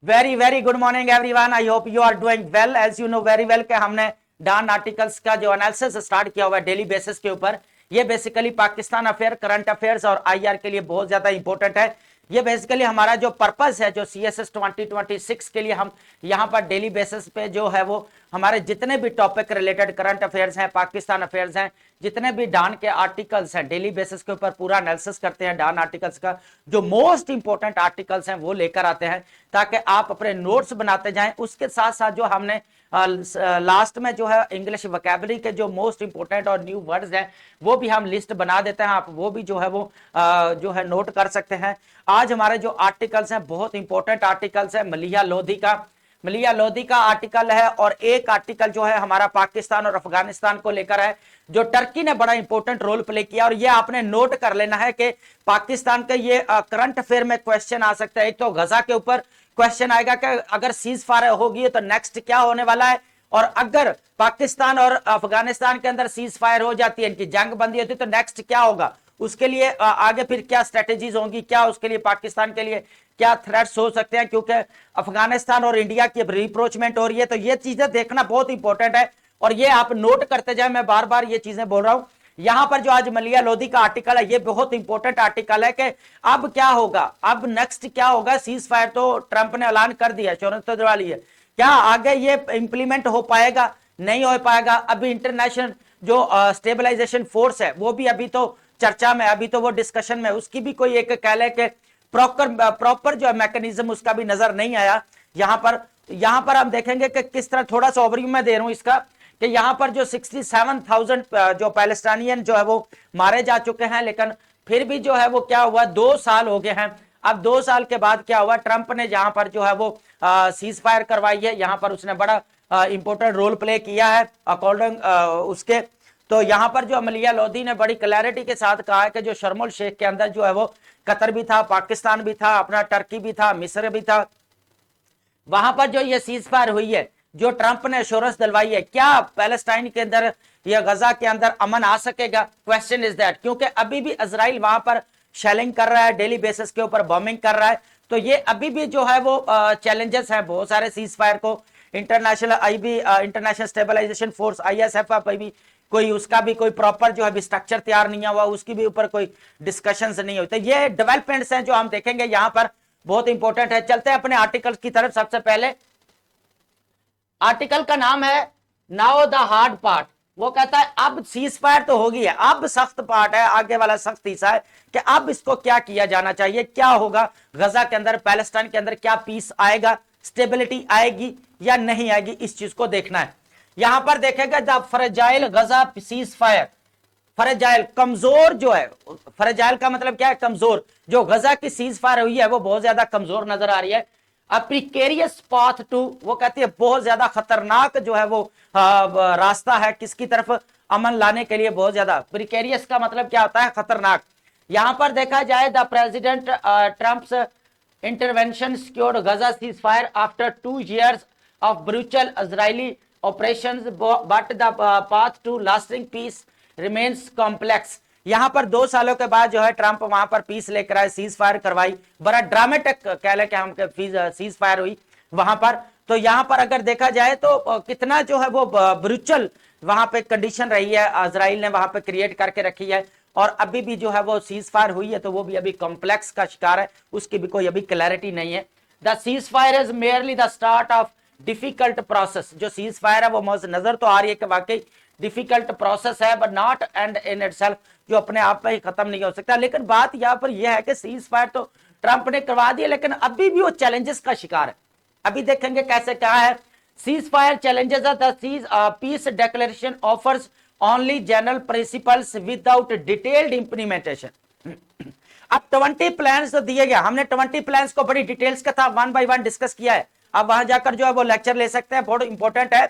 Very very good morning everyone. I hope you are doing well. As you know very well कि हमने don articles का जो analysis start किया हुआ है डेली बेसिस के ऊपर। ये basically Pakistan affair, current affairs और आईआर के लिए बहुत ज्यादा इंपॉर्टेंट है। ये बेसिकली हमारा जो पर्पस है, जो सीएसएस 2026 के लिए हम यहाँ पर डेली बेसिस पे जो है वो हमारे जितने भी टॉपिक रिलेटेड करंट अफेयर्स हैं, पाकिस्तान अफेयर्स हैं, जितने भी डॉन के आर्टिकल्स हैं, डेली बेसिस के ऊपर पूरा एनालिसिस करते हैं। डॉन आर्टिकल्स का जो मोस्ट इंपॉर्टेंट आर्टिकल्स हैं वो लेकर आते हैं ताकि आप अपने नोट्स बनाते जाएं। उसके साथ साथ जो हमने लास्ट में जो है इंग्लिश वोकैबुलरी के जो मोस्ट इंपॉर्टेंट और न्यू वर्ड्स हैं वो भी हम लिस्ट बना देते हैं। आप वो भी जो है वो जो है नोट कर सकते हैं। आज हमारे जो आर्टिकल्स हैं बहुत इंपॉर्टेंट आर्टिकल्स है। मलिहा लोधी का आर्टिकल है और एक आर्टिकल जो है हमारा पाकिस्तान और अफगानिस्तान को लेकर है, जो टर्की ने बड़ा इंपॉर्टेंट रोल प्ले किया। और ये आपने नोट कर लेना है कि पाकिस्तान के ये करंट अफेयर में क्वेश्चन आ सकता है। एक तो गजा के ऊपर क्वेश्चन आएगा कि अगर सीज फायर होगी तो नेक्स्ट क्या होने वाला है, और अगर पाकिस्तान और अफगानिस्तान के अंदर सीज फायर हो जाती है, इनकी जंग बंदी होती है तो नेक्स्ट क्या होगा, उसके लिए आगे फिर क्या स्ट्रेटेजीज होंगी, क्या उसके लिए पाकिस्तान के लिए क्या थ्रेट्स हो सकते हैं, क्योंकि अफगानिस्तान और इंडिया की रिप्रोचमेंट हो रही है। तो ये चीजें देखना बहुत इंपॉर्टेंट है और ये आप नोट करते जाए। मैं बार बार ये चीजें बोल रहा हूं। यहां पर जो आज मलिहा लोधी का आर्टिकल है ये बहुत इंपॉर्टेंट आर्टिकल है कि अब क्या होगा, अब नेक्स्ट क्या होगा। सीज फायर तो ट्रंप ने ऐलान कर दिया, चौरस दिवाली है, क्या आगे ये इंप्लीमेंट हो पाएगा, नहीं हो पाएगा। अभी इंटरनेशनल जो स्टेबलाइजेशन फोर्स है वो भी अभी तो चर्चा में, अभी तो वो डिस्कशन में, उसकी भी कोई एक कह ले कि प्रॉपर जो मैकेनिज्म उसका भी नजर नहीं आया। यहां पर हम देखेंगे कि किस तरह, थोड़ा सा ओवरव्यू में दे रहा हूं इसका, कि यहां पर जो 67,000 जो पैलेस्टाइनियन जो है वो मारे जा चुके हैं, लेकिन फिर भी जो है वो क्या हुआ, 2 साल हो गए हैं। अब 2 साल के बाद क्या हुआ, ट्रंप ने जहां पर जो है वो सीज फायर करवाई है, यहां पर उसने बड़ा इंपॉर्टेंट रोल प्ले किया है अकॉर्डिंग उसके। तो यहां पर जो मलिहा लोधी ने बड़ी क्लैरिटी के साथ कहा है कि जो शर्म शेख के अंदर जो है वो कतर भी था, पाकिस्तान भी था, अपना टर्की भी था, मिस्र भी था, वहां पर जो ये सीज फायर हुई है, जो ट्रंप ने एश्योरेंस दिलवाई है, क्या पैलेस्टाइन के अंदर या गजा के अंदर अमन आ सकेगा, क्वेश्चन इज दैट। क्योंकि अभी भी इजराइल वहां पर शेलिंग कर रहा है, डेली बेसिस के ऊपर बॉम्बिंग कर रहा है। तो ये अभी भी जो है वो चैलेंजेस हैं बहुत सारे सीज फायर को। इंटरनेशनल स्टेबलाइजेशन फोर्स ISF भी कोई, उसका भी कोई प्रॉपर जो है स्ट्रक्चर तैयार नहीं हुआ, उसकी भी ऊपर कोई डिस्कशंस नहीं होते। ये डेवलपमेंट्स हैं जो हम देखेंगे यहाँ पर, बहुत इंपॉर्टेंट है। चलते हैं अपने आर्टिकल की तरफ। सबसे पहले आर्टिकल का नाम है नाउ द हार्ड पार्ट। वो कहता है अब सीज फायर तो होगी है, अब सख्त पार्ट है, आगे वाला सख्त हिस्सा है कि अब इसको क्या किया जाना चाहिए, क्या होगा गजा के अंदर, पैलेस्टाइन के अंदर क्या पीस आएगा, स्टेबिलिटी आएगी या नहीं आएगी, इस चीज को देखना है। यहां पर देखेगा the fragile Gaza ceasefire. Fragile कमजोर जो है, फ्रेजाइल का मतलब क्या है, कमजोर। जो गजा की सीज फायर हुई है वो बहुत ज्यादा कमजोर नजर आ रही है। प्रिकेरियस पाथ टू, वो कहती है बहुत ज्यादा खतरनाक जो है वो रास्ता है किसकी तरफ, अमन लाने के लिए बहुत ज्यादा। प्रिकेरियस का मतलब क्या होता है, खतरनाक। यहां पर देखा जाए the president Trump's intervention secured Gaza ceasefire after 2 years of brutal Israeli operations, but the path to lasting peace remains complex। यहां पर 2 सालों के बाद जो है ट्रंप वहां पर पीस लेकर आए, सीज फायर करवाई, बड़ा ड्रामेटिक कह ले कि हम सीज फायर हुई वहां पर। तो यहां पर अगर देखा जाए तो कितना जो है वो ब्रूचल वहां पे कंडीशन रही है, इजराइल ने वहां पे क्रिएट करके रखी है। और अभी भी जो है वो सीज फायर हुई है तो वो भी अभी कॉम्प्लेक्स का शिकार है, उसकी भी कोई अभी क्लैरिटी नहीं है। The cease fire is merely the start of difficult process. जो सीज फायर है वो नजर तो आ रही है कि वाकई डिफिकल्ट प्रोसेस है, but not and in itself, जो अपने आप में ही खत्म नहीं हो सकता। लेकिन बात यहां पर यह है कि सीज फायर तो ट्रंप ने करवा दिया, लेकिन अभी भी वो चैलेंजेस का शिकार है। अभी देखेंगे कैसे क्या है। Ceasefire challenges the cease peace declaration offers only general principles without detailed implementation. अब 20 प्लान्स तो दिए गए, हमने 20 प्लान्स को बड़ी डिटेल्स का था 1 by 1 डिस्कस किया है। अब वहां जाकर जो है वो लेक्चर ले सकते हैं, बहुत इंपॉर्टेंट है।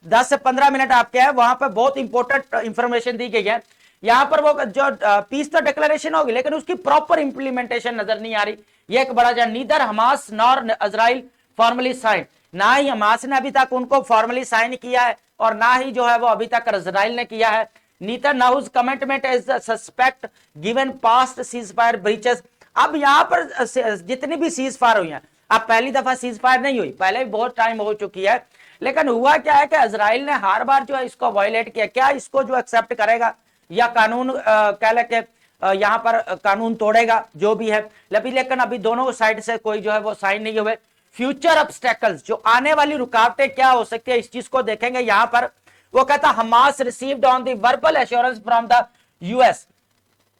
10 से 15 मिनट आपके हैं, वहां पर बहुत इंपॉर्टेंट इंफॉर्मेशन दी गई है। यहां पर वो जो पीस तो डिक्लेरेशन होगी लेकिन उसकी प्रॉपर इंप्लीमेंटेशन नजर नहीं आ रही। ये एक बड़ा, neither Hamas nor Israel formally sign, ना ही हमास ने अभी तक उनको फॉर्मली साइन किया है और ना ही जो है वो अभी तक इजराइल ने किया है। Neither now's commitment is suspect given past cease fire breaches. अब यहां पर जितनी भी सीज फायर हुई हैं, अब पहली दफा सीज फायर नहीं हुई, पहले भी बहुत टाइम हो चुकी है, लेकिन हुआ क्या है कि इजराइल ने हर बार जो है इसको वायलेट किया। क्या इसको जो एक्सेप्ट करेगा या कानून कह ले के यहाँ पर कानून तोड़ेगा, जो भी है। लेकिन अभी दोनों साइड से कोई जो है वो साइन नहीं हुए। फ्यूचर ऑब्स्टेकल्स, जो आने वाली रुकावटें क्या हो सकती है, इस चीज को देखेंगे। यहां पर वो कहता Hamas received on the verbal assurance from the US.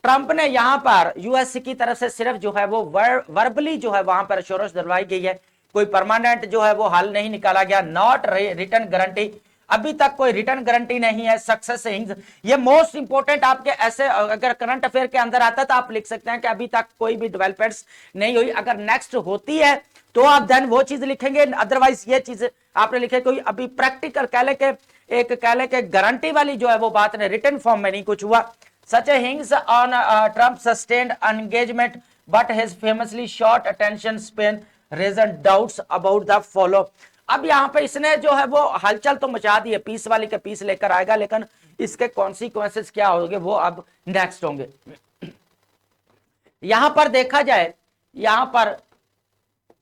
Trump ने यहां पर यूएस की तरफ से सिर्फ जो है वो वर्बली जो है वहां पर एश्योरेंस दिलवाई गई है, कोई परमानेंट जो है वो हल नहीं निकाला गया। नॉट रिटर्न गारंटी, अभी तक कोई रिटर्न गारंटी नहीं है सक्सेस हिंग्स। ये मोस्ट इंपोर्टेंट आपके ऐसे अगर करंट अफेयर के अंदर आता है तो आप लिख सकते हैं कि अभी तक कोई भी डेवलपमेंट्स नहीं हुई। अगर नेक्स्ट होती है तो आप देन वो चीज लिखेंगे, अदरवाइज ये चीज आपने लिखे कोई अभी प्रैक्टिकल कह ले के गारंटी वाली जो है वो बात नहीं, रिटर्न फॉर्म में नहीं कुछ हुआ। Such a hinges on Trump sustained engagement but his famously short attention span raises doubts about the follow. अब यहां पे इसने जो है वो हलचल तो मचा दी है, पीस वाली का पीस लेकर आएगा, लेकिन इसके कॉन्सिक्वेंसेस क्या होंगे वो अब नेक्स्ट होंगे। यहां पर देखा जाए, यहां पर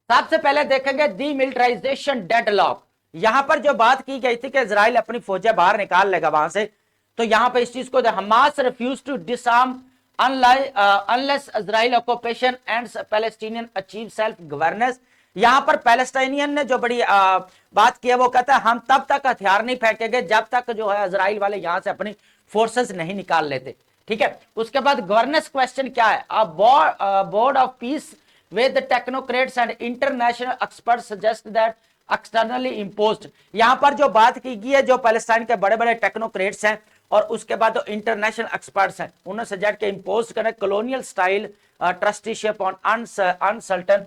सबसे पहले देखेंगे डीमिलिटराइजेशन डेडलॉक। यहां पर जो बात की गई थी कि इजराइल अपनी फौजें बाहर निकाल लेगा वहां से, तो यहां पर इस चीज को Hamas refuse to disarm unless Israel occupation and Palestinian achieve self governance. यहां पर पैलेस्टाइनियन ने जो बड़ी बात की है वो कहता है हम तब तक हथियार नहीं फेंकेंगे जब तक जो है इजराइल वाले यहां से अपनी फोर्सेस नहीं निकाल लेते, ठीक है। उसके बाद गवर्नेंस क्वेश्चन क्या है, board of peace with the technocrats and international experts suggest that externally imposed। यहां पर जो बात की गई है, जो पैलेस्टाइन के बड़े बड़े टेक्नोक्रेट्स हैं और उसके बाद जो इंटरनेशनल एक्सपर्ट्स हैं, उन्होंने सजेस्ट के इंपोज करें colonial style trusteeship on uncertain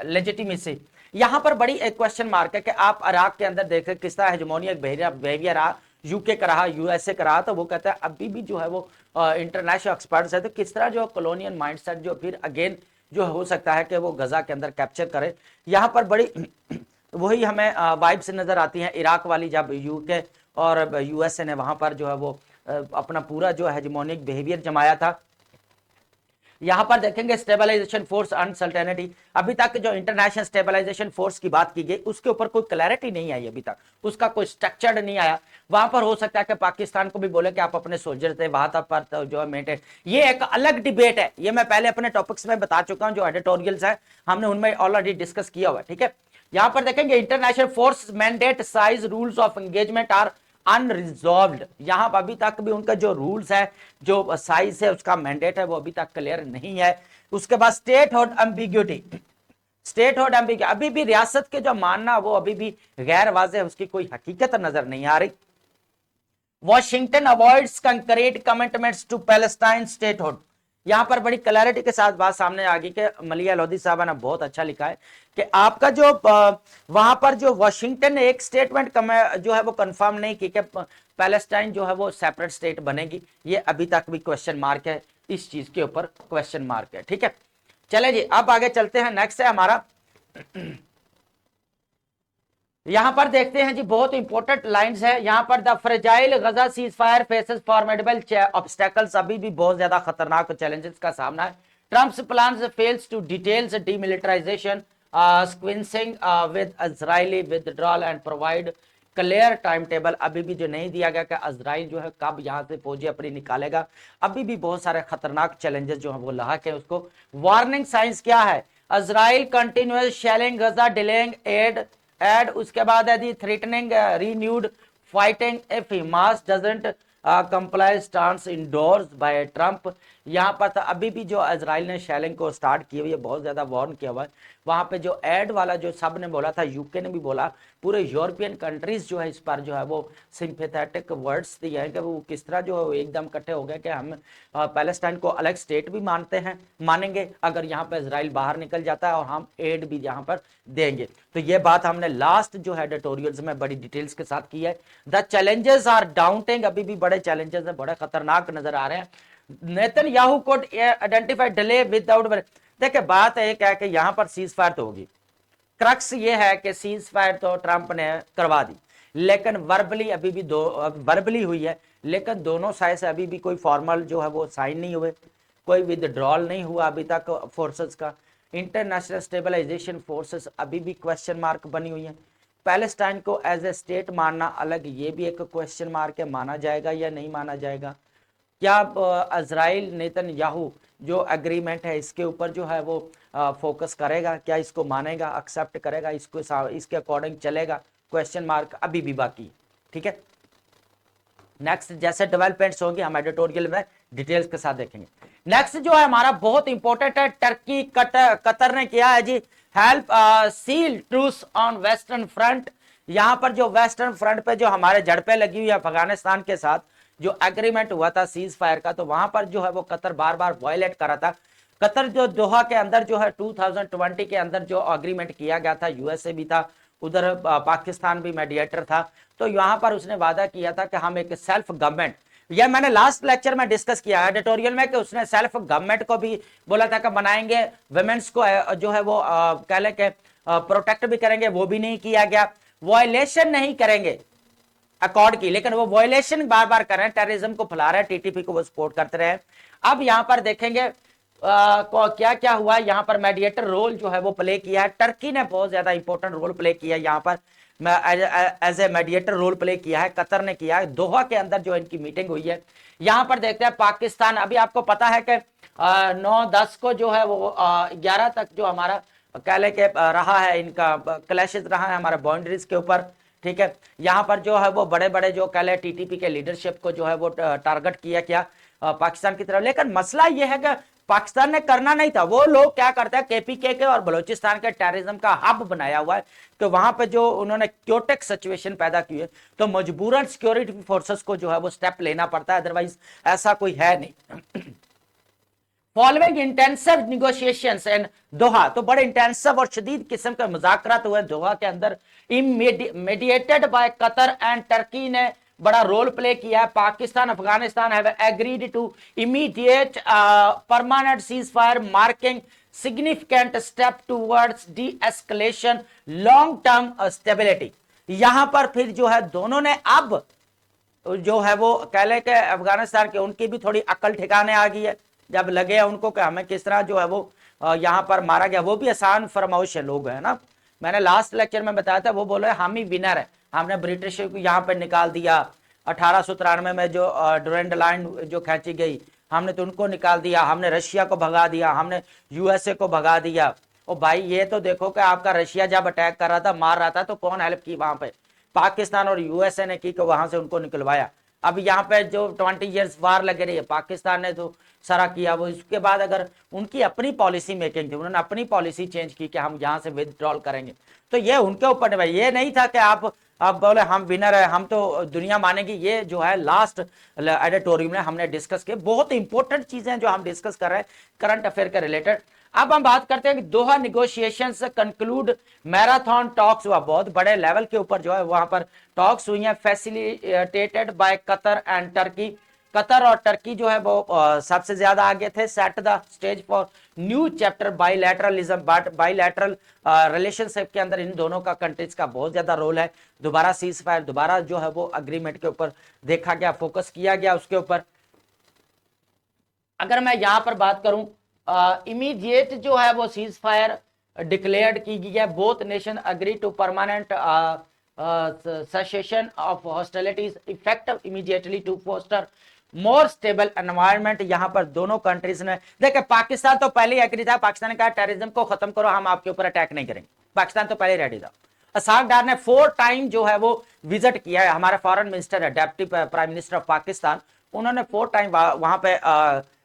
legitimacy. यहां पर बड़ी एक क्वेश्चन मार्क है कि आप इराक के अंदर देखें किस तरह हेजेमोनियक बिहेवियर रहा, यूके का रहा, यूएसए का रहा, तो वो कहता है अभी भी जो है वो इंटरनेशनल एक्सपर्ट्स है, तो किस तरह जो कॉलोनियल माइंडसेट जो फिर अगेन जो हो सकता है कि वो गजा के अंदर कैप्चर करे। यहां पर बड़ी वही हमें वाइब्स नजर आती हैं इराक वाली, जब यूके और यूएसए ने वहां पर जो है वो अपना पूरा जो हेजेमोनिक बिहेवियर जमाया था। यहां पर देखेंगे स्टेबलाइजेशन फोर्स अनसर्टेनिटी, अभी तक जो इंटरनेशनल स्टेबलाइजेशन फोर्स की बात की गई उसके ऊपर कोई क्लैरिटी नहीं आई, अभी तक उसका कोई स्ट्रक्चर नहीं आया। वहां पर हो सकता है कि पाकिस्तान को भी बोले कि आप अपने सोल्जर थे वहां तक पर तो जो है मेंटेन, ये एक अलग डिबेट है, ये मैं पहले अपने टॉपिक्स में बता चुका हूं, जो एडिटोरियल्स है हमने उनमें ऑलरेडी डिस्कस किया हुआ है, ठीक है। यहां पर देखेंगे international force mandate size rules of engagement are unresolved. यहां पर अभी तक भी उनका जो रूल्स है, जो साइज है, उसका मैंडेट है, वो अभी तक क्लियर नहीं है। उसके बाद स्टेट होड एम्बिग्यूटी, स्टेट होड एम्बिग्यूटी, अभी भी रियासत के जो मानना वो अभी भी गैर वाज़ेह, उसकी कोई हकीकत नजर नहीं आ रही। Washington avoids concrete commitments to Palestine statehood. यहां पर बड़ी क्लैरिटी के साथ बात सामने आ गई कि मलिया लोधी साहब ने बहुत अच्छा लिखा है कि आपका जो वहां पर जो वॉशिंगटन ने एक स्टेटमेंट जो है वो कंफर्म नहीं की कि पैलेस्टाइन जो है वो सेपरेट स्टेट बनेगी, ये अभी तक भी क्वेश्चन मार्क है, इस चीज के ऊपर क्वेश्चन मार्क है, ठीक है। चले जी अब आगे चलते हैं, नेक्स्ट है हमारा यहां पर देखते हैं जी, बहुत इंपॉर्टेंट लाइंस है यहां पर। The fragile Gaza ceasefire faces formidable obstacles, अभी भी बहुत ज्यादा खतरनाक चैलेंजेस का सामना है। Trump's plans fails to details demilitarisation sequencing with Israeli withdrawal and provide clear timetable, अभी भी जो नहीं दिया गया कि इजराइल जो है कब यहां से फौजी अपनी निकालेगा। अभी भी बहुत सारे खतरनाक चैलेंजेस जो है वो लाक है उसको। वार्निंग साइंस क्या है, Israel continuous shelling Gaza delaying aid, उसके बाद है the threatening renewed fighting if Hamas doesn't comply stance endorsed by Trump. यहां पर था अभी भी जो इजराइल ने शेलिंग को स्टार्ट किया हुई है, बहुत ज्यादा वार्न किया हुआ है। वहां पे जो एड वाला जो सब ने बोला था, यूके ने भी बोला, पूरे यूरोपियन कंट्रीज जो है इस पर जो है वो सिंपैथेटिक वर्ड्स दिए हैं कि वो किस तरह जो है एकदम इकट्ठे हो गए कि हम पैलेस्टाइन को अलग स्टेट भी मानेंगे अगर यहाँ पे इजराइल बाहर निकल जाता है, और हम एड भी यहाँ पर देंगे। तो ये बात हमने लास्ट जो है एडिटोरियल्स में बड़ी डिटेल्स के साथ की है। द चैलेंजेस आर डाउंटिंग, अभी भी बड़े चैलेंजेस हैं, बड़े खतरनाक नजर आ रहे हैं। Netanyahu code identify delay without, देखिए बात है क्या कि यहां पर सीज फायर तो होगी, क्रक्स ये है कि सीज फायर तो ट्रंप ने करवा दी, लेकिन वर्बली अभी भी वर्बली हुई है, लेकिन दोनों साइड से अभी भी कोई फॉर्मल जो है वो साइन नहीं हुए, कोई विदड्रॉल नहीं हुआ अभी तक फोर्सेस का। इंटरनेशनल स्टेबलाइजेशन फोर्सेस अभी भी क्वेश्चन मार्क बनी हुई है। पैलेस्टाइन को एज ए स्टेट मानना अलग, ये भी एक क्वेश्चन मार्क है, माना जाएगा या नहीं माना जाएगा। क्या इजराइल नेतन्याहू जो एग्रीमेंट है इसके ऊपर जो है वो फोकस करेगा, क्या इसको मानेगा, एक्सेप्ट करेगा, इसके अकॉर्डिंग चलेगा, क्वेश्चन मार्क अभी भी बाकी। ठीक है, नेक्स्ट जैसे डेवलपमेंट्स होंगे हम एडिटोरियल में डिटेल्स के साथ देखेंगे। नेक्स्ट जो है हमारा बहुत इंपॉर्टेंट है, टर्की कतर ने किया है जी help seal truce on western front. यहां पर जो वेस्टर्न फ्रंट पे जो हमारे झड़पें लगी हुई है अफगानिस्तान के साथ, जो एग्रीमेंट हुआ था सीज फायर का, तो वहां पर जो है वो कतर बार बार वायलेट कर रहा था। कतर जो दोहा के अंदर जो है 2020 के अंदर जो एग्रीमेंट किया गया था, यूएसए भी था उधर, पाकिस्तान भी मीडिएटर था, तो यहाँ पर उसने वादा किया था कि हम एक सेल्फ गवर्नमेंट, यह मैंने लास्ट लेक्चर में डिस्कस किया एडिटोरियल में कि उसने सेल्फ गवर्नमेंट को भी बोला था कि बनाएंगे, वुमेन्स को जो है वो कह ले के प्रोटेक्ट भी करेंगे, वो भी नहीं किया गया। वायलेशन नहीं करेंगे अकॉर्ड की, लेकिन वो वायलेशन बार बार कर रहे हैं, टेररिज्म को फैला रहे हैं, टीटीपी को वो सपोर्ट करते रहे। अब यहां पर देखेंगे क्या क्या हुआ। यहां पर मेडिएटर रोल जो है वो प्ले किया है, टर्की ने बहुत ज्यादा इंपॉर्टेंट रोल प्ले किया है, यहां पर as a mediator role play किया है, कतर ने किया है। दोहा के अंदर जो इनकी मीटिंग हुई है, यहां पर देखते हैं पाकिस्तान, अभी आपको पता है कि 9-10 को जो है वो 11 तक जो हमारा कह ले के रहा है, इनका क्लैशेस रहा है हमारे बाउंड्रीज के ऊपर। ठीक है, यहां पर जो है वो बड़े बड़े जो कह ले टीटीपी के लीडरशिप को जो है वो टारगेट किया क्या पाकिस्तान की तरफ। लेकिन मसला ये है कि पाकिस्तान ने करना नहीं था, वो लोग क्या करते हैं केपीके के और बलूचिस्तान के टेररिज्म का हब बनाया हुआ है, तो वहां पे जो उन्होंने क्योटेक सिचुएशन पैदा की है, तो मजबूरन सिक्योरिटी फोर्सेस को जो है वो स्टेप लेना पड़ता है, अदरवाइज ऐसा कोई है नहीं। फॉलोइंग इंटेंसिव निगोशिएशंस इन दोहा, तो बड़े इंटेंसिव और शदीद किस्म के मुज़ाकरात हुए दोहा के अंदर, mediated by Qatar and Turkey ने बड़ा रोल प्ले किया है। Pakistan Afghanistan have agreed to immediate permanent ceasefire marking significant step towards de escalation long term stability. यहां पर फिर जो है दोनों ने अब जो है वो कह ले के अफगानिस्तान के उनकी भी थोड़ी अकल ठिकाने आ गई है, जब लगे उनको कि हमें किस तरह जो है वो यहाँ पर मारा गया। वो भी आसान फरमाइश है लोग, है ना, मैंने लास्ट लेक्चर में बताया था, वो बोले हम ही विनर है, हमने ब्रिटिश को यहाँ पे निकाल दिया। 1893 में जो ड्यूरेंट लाइन जो खींची गई, हमने तो उनको निकाल दिया, हमने रशिया को भगा दिया, हमने यूएसए को भगा दिया। ओ भाई ये तो देखो कि आपका रशिया जब अटैक कर रहा था, मार रहा था, तो कौन हेल्प की वहां पे? पाकिस्तान और यूएसए ने की, कि वहां से उनको निकलवाया। अब यहाँ पे जो 20 इयर्स वार लगे रही है, पाकिस्तान ने तो सारा किया। वो इसके बाद अगर उनकी अपनी पॉलिसी मेकिंग थी, उन्होंने अपनी पॉलिसी चेंज की कि हम यहाँ से विदड्रॉल करेंगे, तो ये उनके ऊपर भाई, ये नहीं था कि आप बोले हम विनर है, हम तो दुनिया मानेगी। ये जो है लास्ट एडिटोरियम में हमने डिस्कस किए, बहुत इंपॉर्टेंट चीजें जो हम डिस्कस कर रहे हैं करंट अफेयर के रिलेटेड। अब हम बात करते हैं कि दोहा निगोशिएशंस कंक्लूड मैराथन टॉक्स हुआ, बहुत बड़े लेवल के ऊपर जो है वहां पर टॉक्स हुई हैं, facilitated by Qatar and Turkey. Qatar और टर्की जो है वो सबसे ज्यादा आगे थे। Set the stage for new chapter bilateralism, but bilateral relationship के अंदर इन दोनों का कंट्रीज का बहुत ज्यादा रोल है। दोबारा सीज फायर, दोबारा जो है वो अग्रीमेंट के ऊपर देखा गया, फोकस किया गया उसके ऊपर। अगर मैं यहां पर बात करूं, इमीडिएट जो है वो सीज फायर डिक्लेयर्ड की गई है। Both nation agree to permanent cessation of hostilities effective immediately to foster more stable environment. यहां पर दोनों कंट्रीज ने देखे, पाकिस्तान तो पहले ही एग्री था, पाकिस्तान ने कहा टेररिज्म को खत्म करो, हम आपके ऊपर अटैक नहीं करेंगे, पाकिस्तान तो पहले रेडी था। असाद डार ने 4 टाइम जो है वो विजिट किया है, हमारा फॉरेन मिनिस्टर है, deputy prime minister of Pakistan, उन्होंने 4 टाइम वहां पे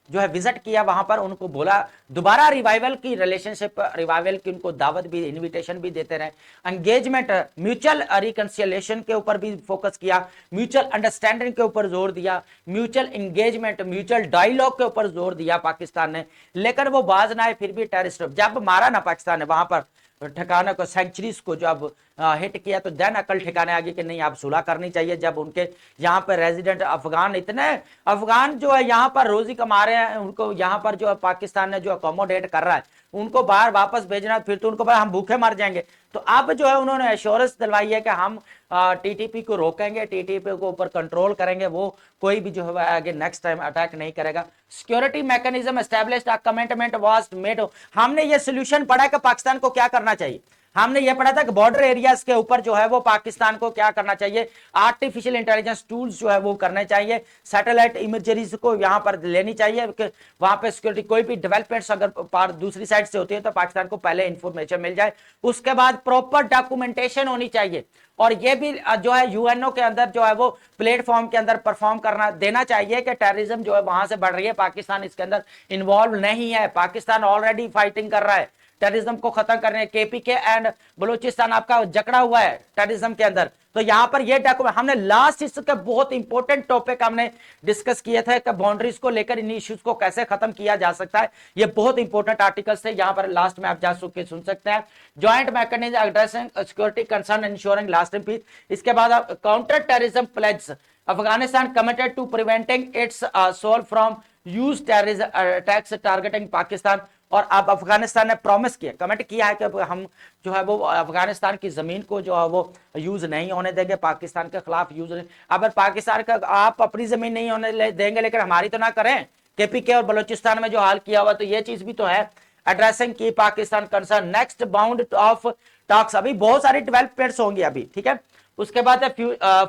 जो है विजिट किया, वहां पर उनको बोला दोबारा रिवाइवल की, रिलेशनशिप रिवाइवल की उनको दावत भी, इनविटेशन भी देते रहे। एंगेजमेंट, म्यूचुअल रिकंसिलिएशन के ऊपर भी फोकस किया, म्यूचुअल अंडरस्टैंडिंग के ऊपर जोर दिया, म्यूचुअल एंगेजमेंट, म्यूचुअल डायलॉग के ऊपर जोर दिया पाकिस्तान ने। लेकिन वो बाज ना आए, फिर भी टेररिस्ट जब मारा ना पाकिस्तान ने वहां पर ठिकाने को, सेंचुरीज को जब हिट किया, तो देन अकल ठिकाने आ गई कि नहीं, आप सुलह करनी चाहिए। जब उनके यहाँ पर रेजिडेंट अफगान, इतने अफगान जो है यहाँ पर रोजी कमा रहे हैं, उनको यहाँ पर जो है पाकिस्तान ने जो अकोमोडेट कर रहा है, उनको बाहर वापस भेजना, फिर तो उनको हम भूखे मर जाएंगे। तो अब जो है उन्होंने एश्योरेंस दिलवाई है कि हम टीटीपी को रोकेंगे, टीटीपी को ऊपर कंट्रोल करेंगे, वो कोई भी जो है आगे नेक्स्ट टाइम अटैक नहीं करेगा। Security mechanism established, commitment was made. हमने ये सोल्यूशन पढ़ा कि पाकिस्तान को क्या करना चाहिए। हमने ये पढ़ा था कि बॉर्डर एरियाज के ऊपर जो है वो पाकिस्तान को क्या करना चाहिए, आर्टिफिशियल इंटेलिजेंस टूल्स जो है वो करने चाहिए, सैटेलाइट इमेजरीज को यहां पर लेनी चाहिए कि वहां पे सिक्योरिटी कोई भी डेवलपमेंट्स अगर दूसरी साइड से होती है तो पाकिस्तान को पहले इंफॉर्मेशन मिल जाए। उसके बाद प्रॉपर डॉक्यूमेंटेशन होनी चाहिए, और ये भी जो है यूएनओ के अंदर जो है वो प्लेटफॉर्म के अंदर परफॉर्म करना देना चाहिए कि टेररिज्म जो है वहां से बढ़ रही है, पाकिस्तान इसके अंदर इन्वॉल्व नहीं है, पाकिस्तान ऑलरेडी फाइटिंग कर रहा है टेररिज्म को खत्म करने। केपीके एंड बलूचिस्तान आपका जकड़ा हुआ है टेररिज्म के अंदर। तो यहां पर ये डॉक्यूमेंट हमने लास्ट इसका बहुत इंपॉर्टेंट टॉपिक हमने डिस्कस किए थे कि बाउंड्रीज को लेकर इन इश्यूज को कैसे खत्म किया जा सकता है। ये बहुत इंपॉर्टेंट आर्टिकल्स थे, यहां पर लास्ट में आप जा सुन सकते हैं। Joint mechanism addressing security concern ensuring lasting peace. इसके बाद आप counter terrorism pledge, Afghanistan committed to preventing its soil from use terrorism attacks targeting Pakistan. और अब अफगानिस्तान ने प्रॉमिस किया, कमेंट किया है कि हम जो है वो अफगानिस्तान की जमीन को जो है वो यूज नहीं होने देंगे, पाकिस्तान के खिलाफ यूज नहीं। अगर पाकिस्तान का आप अपनी जमीन नहीं होने देंगे लेकिन हमारी तो ना करें, केपीके और बलूचिस्तान में जो हाल किया हुआ, तो ये चीज भी तो है। एड्रेसिंग की Pakistan concern, next bound of talks, अभी बहुत सारी डेवलपमेंट्स होंगी अभी, ठीक है। उसके बाद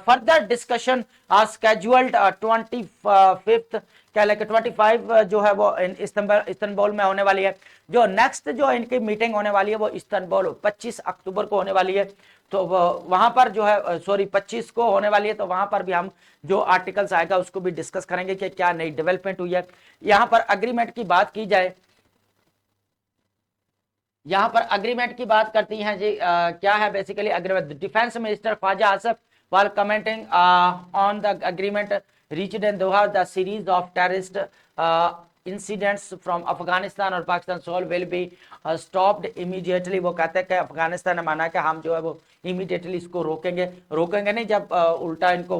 फर्दर डिस्कशन स्केड्यूल्ड 25 क्या लेके 25 जो है वो इस्तांबुल में होने वाली है। जो नेक्स्ट जो इनकी मीटिंग होने वाली है वो इस्तांबुल 25 अक्टूबर को होने वाली है। तो वहां पर जो है 25 को होने वाली है, तो वहां पर भी हम जो आर्टिकल्स आएगा उसको भी डिस्कस करेंगे कि क्या नई डेवलपमेंट हुई है। यहाँ पर अग्रीमेंट की बात की जाए, यहां पर अग्रीमेंट की बात करती हैं जी, क्या है basically agreement. Defence minister Khawaja Asif while commenting on the agreement reached in Doha, the series of terrorist incidents from Afghanistan और Pakistan soil will be stopped immediately। वो कहते हैं कि अफगानिस्तान ने माना कि हम जो है वो इमीडिएटली इसको रोकेंगे नहीं जब उल्टा इनको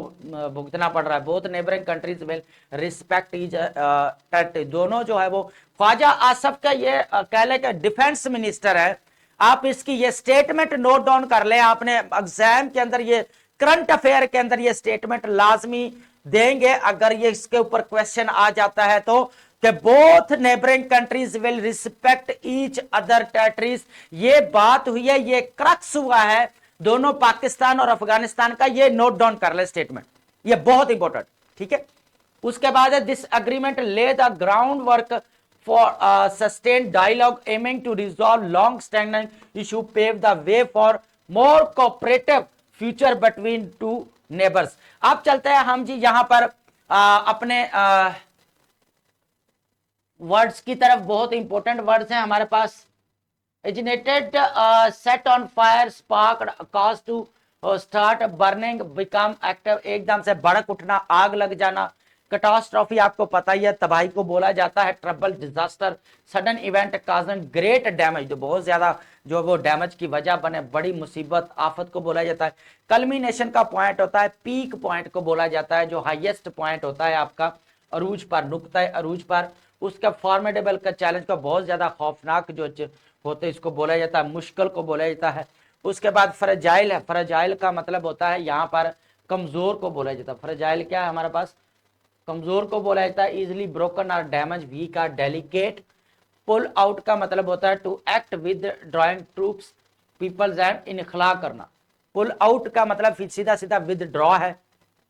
भुगतना पड़ रहा है। Both neighbouring countries will respect etch territory. दोनों जो है वो ख्वाजा आसिफ का ये कह ले कि डिफेंस मिनिस्टर है, आप इसकी ये स्टेटमेंट नोट डाउन कर ले, आपने एग्जाम के अंदर ये करंट अफेयर के अंदर ये स्टेटमेंट लाजमी देंगे अगर ये इसके ऊपर क्वेश्चन आ जाता है तो, कि both neighbouring countries will respect each other territories. ये बात हुई है, ये क्रक्स हुआ है दोनों पाकिस्तान और अफगानिस्तान का, ये नोट डाउन कर ले स्टेटमेंट, ये बहुत इंपॉर्टेंट, ठीक है। उसके बाद है this agreement lay the groundwork for sustain dialogue aiming to resolve long standing issue, pave the way for more cooperative future between two neighbours. अब चलते हैं हम जी यहां पर अपने वर्ड्स की तरफ। बहुत इंपॉर्टेंट वर्ड्स हैं हमारे पास। Ignited, set on fire, spark, cause to start burning, become active, एकदम से भड़क उठना, आग लग जाना। कैटास्ट्रॉफी आपको पता ही है, तबाही को बोला जाता है। Trouble, disaster, sudden event causing great damage, जो बहुत ज्यादा जो वो डैमेज की वजह बने, बड़ी मुसीबत, आफत को बोला जाता है। कल्मिनेशन का पॉइंट होता है, पीक पॉइंट को बोला जाता है, जो हाईएस्ट पॉइंट होता है आपका अरूज पर, नुक्ता अरूज पर। उसका फॉर्मेडेबल का चैलेंज का बहुत ज्यादा खौफनाक जो होते हैं इसको बोला जाता है, मुश्किल को बोला जाता है। उसके बाद फ्रेजाइल है, फ्रेजाइल का मतलब होता है यहाँ पर कमजोर को बोला जाता है। फ्रेजाइल क्या है हमारे पास, कमजोर को बोला जाता है, इजिली ब्रोकन और डैमेज, वीक और डेलिकेट। पुल आउट का मतलब होता है to act withdrawing troops peoples and इनखला करना। पुल आउट का मतलब सीधा सीधा विद ड्रॉ है,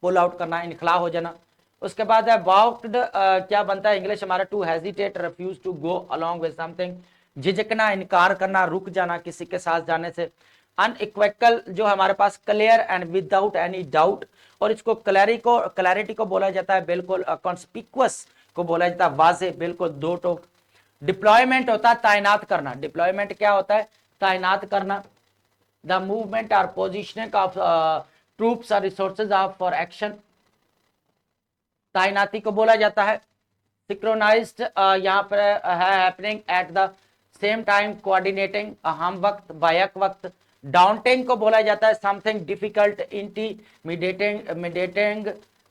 पुल आउट करना, इनखला हो जाना। उसके बाद है बाउक्ड, क्या बनता है इंग्लिश हमारा, to hesitate, refuse to go along with something, झिझकना, इनकार करना, रुक जाना किसी के साथ जाने से। अनइक्वेकल जो हमारे पास clear and without any doubt, और इसको क्लैरिटी को बोला जाता है बिल्कुल, कॉन्स्पिक्वस को बोला जाता है वाजे, बिल्कुल दो टोक। डिप्लॉयमेंट होता है तैनात करना, डिप्लॉयमेंट क्या होता है, तैनात करना। द मूवमेंट और पोजिशनिंग ऑफ ट्रूप्स और रिसोर्सेज ऑफ फॉर एक्शन, तैनाती को बोला जाता है। सिक्रोनाइज्ड यहाँ पर है happening at the same time, coordinating, हम वक्त, बायक वक्त। डाउंटिंग को बोला जाता है something difficult, intimidating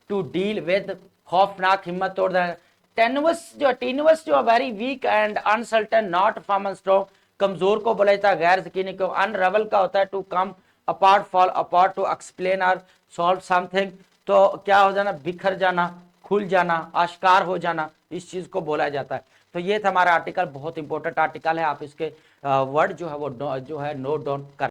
to deal with, खौफनाक, हिम्मत तोड़ देना। टीनवस जो very weak and uncertain, not firm and strong, कमजोर को बोला जाता है, गैर यकीनी को। अनरेबल का होता है to come apart, fall apart, to explain और सॉल्व समथिंग, तो क्या हो जाना, बिखर जाना, खुल जाना, आश्कार हो जाना, इस चीज को बोला जाता है। तो ये था हमारा आर्टिकल, बहुत इंपॉर्टेंट आर्टिकल है, आप इसके वर्ड जो है वो जो है नोट डाउन कर